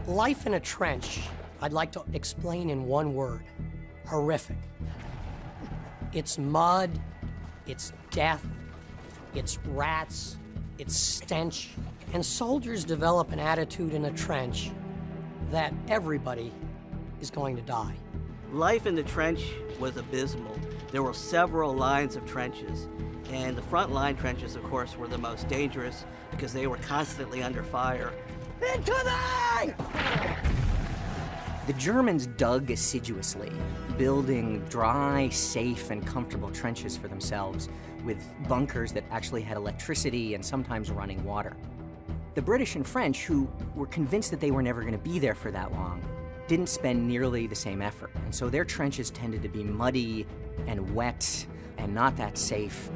Life in a trench, I'd like to explain in one word: horrific. It's mud, it's death, it's rats, it's stench, and soldiers develop an attitude in a trench that everybody is going to die. Life in the trench was abysmal. There were several lines of trenches, and the front line trenches, of course, were the most dangerous because they were constantly under fire. Into me! The Germans dug assiduously, building dry, safe, and comfortable trenches for themselves with bunkers that actually had electricity and sometimes running water. The British and French, who were convinced that they were never going to be there for that long, didn't spend nearly the same effort, and so their trenches tended to be muddy and wet and not that safe.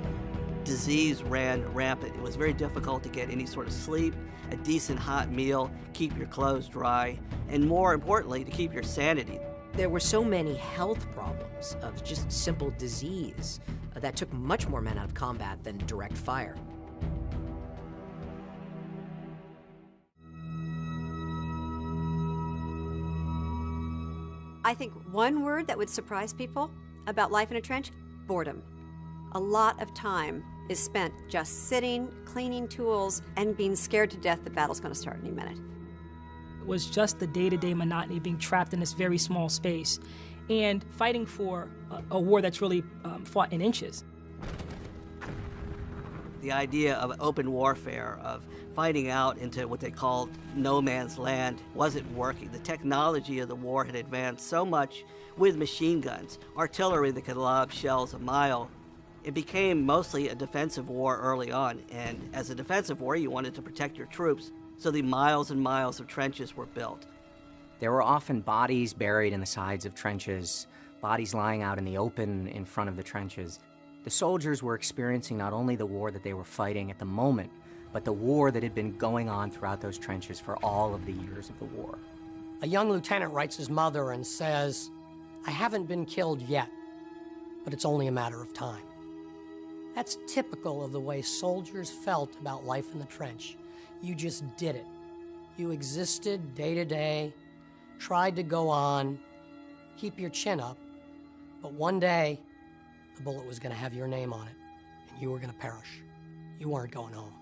Disease ran rampant. It was very difficult to get any sort of sleep, a decent hot meal, keep your clothes dry, and more importantly, to keep your sanity. There were so many health problems of just simple disease that took much more men out of combat than direct fire. I think one word that would surprise people about life in a trench: boredom. A lot of time is spent just sitting, cleaning tools, and being scared to death the battle's going to start any minute. It was just the day-to-day monotony of being trapped in this very small space and fighting for a war that's really fought in inches. The idea of open warfare, of fighting out into what they called no man's land, wasn't working. The technology of the war had advanced so much with machine guns, artillery that could lob shells a mile. It became mostly a defensive war early on, and as a defensive war, you wanted to protect your troops, so the miles and miles of trenches were built. There were often bodies buried in the sides of trenches, bodies lying out in the open in front of the trenches. The soldiers were experiencing not only the war that they were fighting at the moment, but the war that had been going on throughout those trenches for all of the years of the war. A young lieutenant writes his mother and says, "I haven't been killed yet, but it's only a matter of time." That's typical of the way soldiers felt about life in the trench. You just did it. You existed day to day, tried to go on, keep your chin up, but one day, the bullet was going to have your name on it, and you were going to perish. You weren't going home.